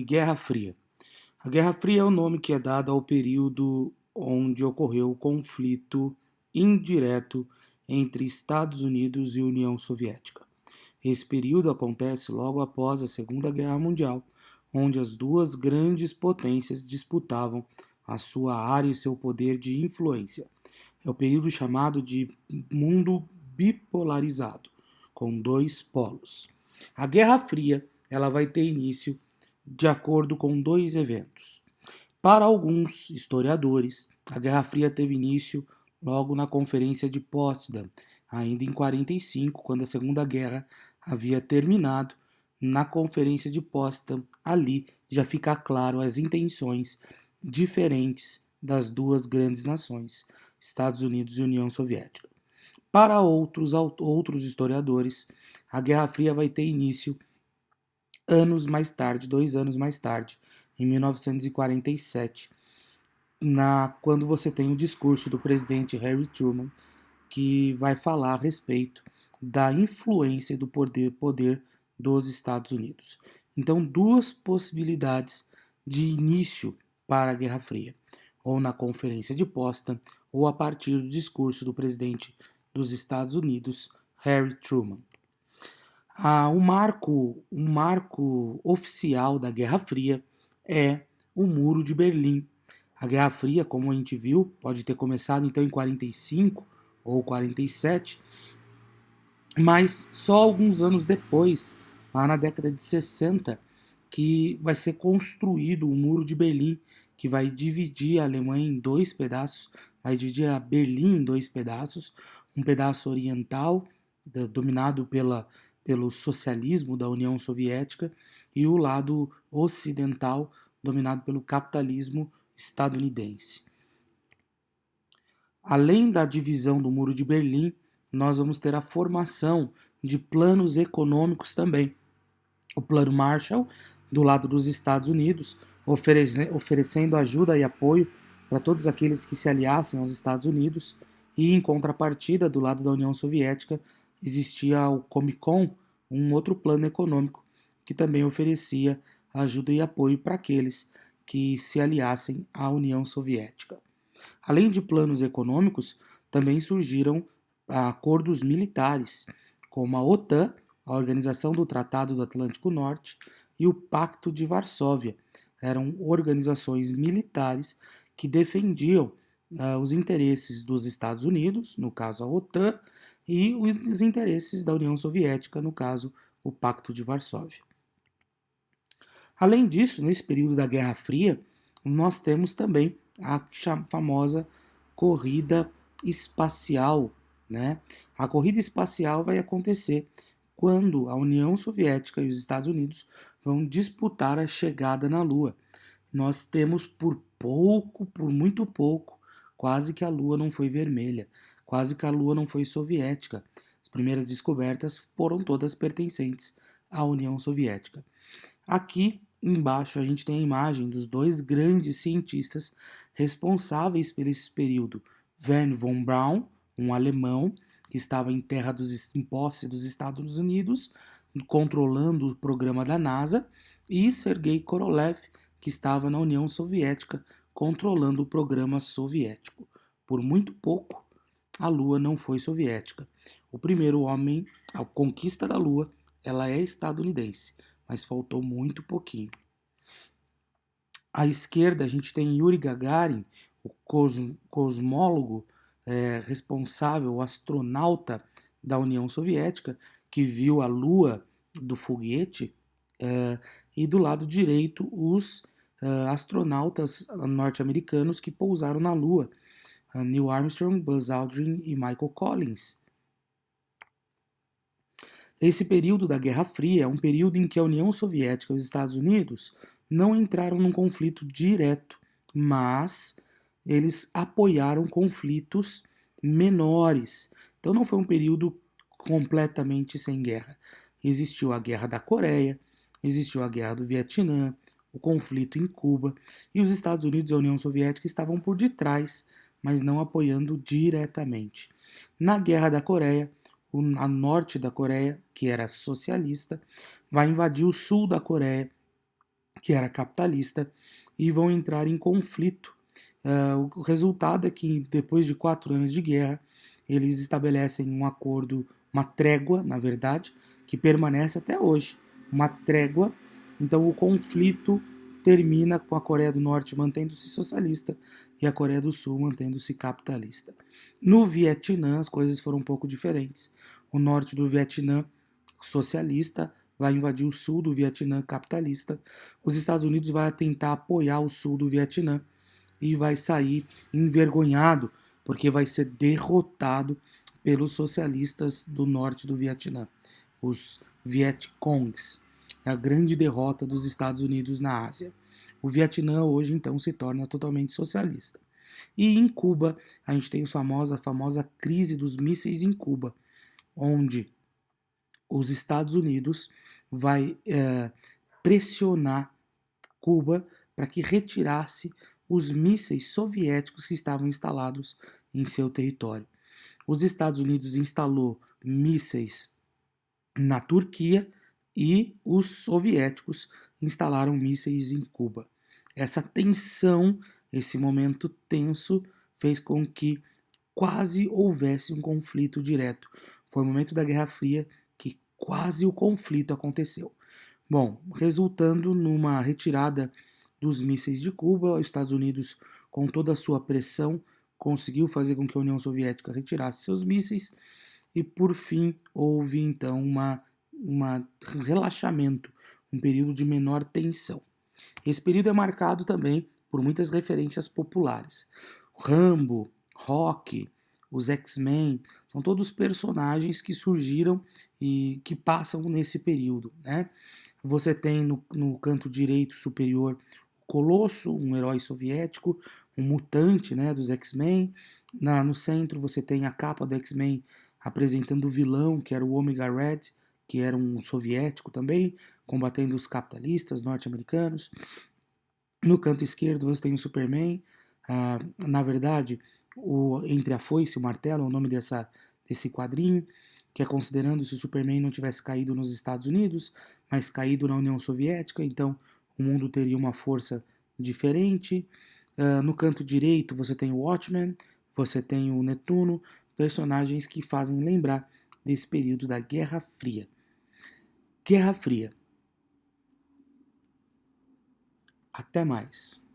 Guerra Fria. A Guerra Fria é o nome que é dado ao período onde ocorreu o conflito indireto entre Estados Unidos e União Soviética. Esse período acontece logo após a Segunda Guerra Mundial, onde as duas grandes potências disputavam a sua área e seu poder de influência. É o período chamado de mundo bipolarizado, com dois polos. A Guerra Fria ela vai ter início de acordo com dois eventos. Para alguns historiadores, a Guerra Fria teve início logo na Conferência de Potsdam, ainda em 45, quando a Segunda Guerra havia terminado. Na Conferência de Potsdam, ali já fica claro as intenções diferentes das duas grandes nações, Estados Unidos e União Soviética. Para outros historiadores, a Guerra Fria vai ter início anos mais tarde, 2 anos mais tarde, em 1947, quando você tem o discurso do presidente Harry Truman, que vai falar a respeito da influência e do poder dos Estados Unidos. Então, duas possibilidades de início para a Guerra Fria, ou na Conferência de Potsdam, ou a partir do discurso do presidente dos Estados Unidos, Harry Truman. O marco oficial da Guerra Fria é o Muro de Berlim. A Guerra Fria, como a gente viu, pode ter começado então em 45 ou 47, mas só alguns anos depois, lá na década de 60, que vai ser construído o Muro de Berlim, que vai dividir a Alemanha em dois pedaços, vai dividir a Berlim em dois pedaços, um pedaço oriental, dominado pelo socialismo da União Soviética, e o lado ocidental, dominado pelo capitalismo estadunidense. Além da divisão do Muro de Berlim, nós vamos ter a formação de planos econômicos também. O Plano Marshall, do lado dos Estados Unidos, oferecendo ajuda e apoio para todos aqueles que se aliassem aos Estados Unidos, e em contrapartida, do lado da União Soviética, existia o Comecon, um outro plano econômico que também oferecia ajuda e apoio para aqueles que se aliassem à União Soviética. Além de planos econômicos, também surgiram acordos militares, como a OTAN, a Organização do Tratado do Atlântico Norte, e o Pacto de Varsóvia. Eram organizações militares que defendiam os interesses dos Estados Unidos, no caso a OTAN, e os interesses da União Soviética, no caso o Pacto de Varsóvia. Além disso, nesse período da Guerra Fria, nós temos também a famosa corrida espacial, né? A corrida espacial vai acontecer quando a União Soviética e os Estados Unidos vão disputar a chegada na Lua. Nós temos por muito pouco, quase que a Lua não foi vermelha, quase que a Lua não foi soviética. As primeiras descobertas foram todas pertencentes à União Soviética. Aqui embaixo a gente tem a imagem dos dois grandes cientistas responsáveis por esse período. Wernher von Braun, um alemão que estava em posse dos Estados Unidos, controlando o programa da NASA, e Sergei Korolev, que estava na União Soviética, controlando o programa soviético. Por muito pouco, a Lua não foi soviética. O primeiro homem, a conquista da Lua, ela é estadunidense, mas faltou muito pouquinho. À esquerda, a gente tem Yuri Gagarin, o cosmólogo responsável, o astronauta da União Soviética, que viu a Lua do foguete, e do lado direito, os astronautas norte-americanos que pousaram na Lua, Neil Armstrong, Buzz Aldrin e Michael Collins. Esse período da Guerra Fria é um período em que a União Soviética e os Estados Unidos não entraram num conflito direto, mas eles apoiaram conflitos menores. Então não foi um período completamente sem guerra. Existiu a Guerra da Coreia, existiu a Guerra do Vietnã, o conflito em Cuba, e os Estados Unidos e a União Soviética estavam por detrás, mas não apoiando diretamente. Na Guerra da Coreia, a norte da Coreia, que era socialista, vai invadir o sul da Coreia, que era capitalista, e vão entrar em conflito. O resultado é que, depois de 4 anos de guerra, eles estabelecem um acordo, uma trégua, na verdade, que permanece até hoje. Uma trégua. Então, o conflito termina com a Coreia do Norte mantendo-se socialista e a Coreia do Sul mantendo-se capitalista. No Vietnã, as coisas foram um pouco diferentes. O norte do Vietnã, socialista, vai invadir o sul do Vietnã, capitalista. Os Estados Unidos vai tentar apoiar o sul do Vietnã e vai sair envergonhado, porque vai ser derrotado pelos socialistas do norte do Vietnã, os Vietcongs. É a grande derrota dos Estados Unidos na Ásia. O Vietnã hoje então se torna totalmente socialista. E em Cuba, a gente tem a famosa crise dos mísseis em Cuba, onde os Estados Unidos vai pressionar Cuba para que retirasse os mísseis soviéticos que estavam instalados em seu território. Os Estados Unidos instalou mísseis na Turquia e os soviéticos instalaram mísseis em Cuba. Essa tensão, esse momento tenso, fez com que quase houvesse um conflito direto. Foi o momento da Guerra Fria que quase o conflito aconteceu. Bom, resultando numa retirada dos mísseis de Cuba, os Estados Unidos, com toda a sua pressão, conseguiu fazer com que a União Soviética retirasse seus mísseis e, por fim, houve então um relaxamento, um período de menor tensão. Esse período é marcado também por muitas referências populares. Rambo, Rock, os X-Men, são todos personagens que surgiram e que passam nesse período, né? Você tem no canto direito superior o Colosso, um herói soviético, um mutante, né, dos X-Men. No centro você tem a capa do X-Men apresentando o vilão, que era o Omega Red, que era um soviético também, combatendo os capitalistas norte-americanos. No canto esquerdo você tem o Superman. Na verdade, Entre a Foice e o Martelo é o nome desse quadrinho, que é considerando se o Superman não tivesse caído nos Estados Unidos, mas caído na União Soviética, então o mundo teria uma força diferente. No canto direito você tem o Watchmen, você tem o Netuno, personagens que fazem lembrar desse período da Guerra Fria. Guerra Fria. Até mais.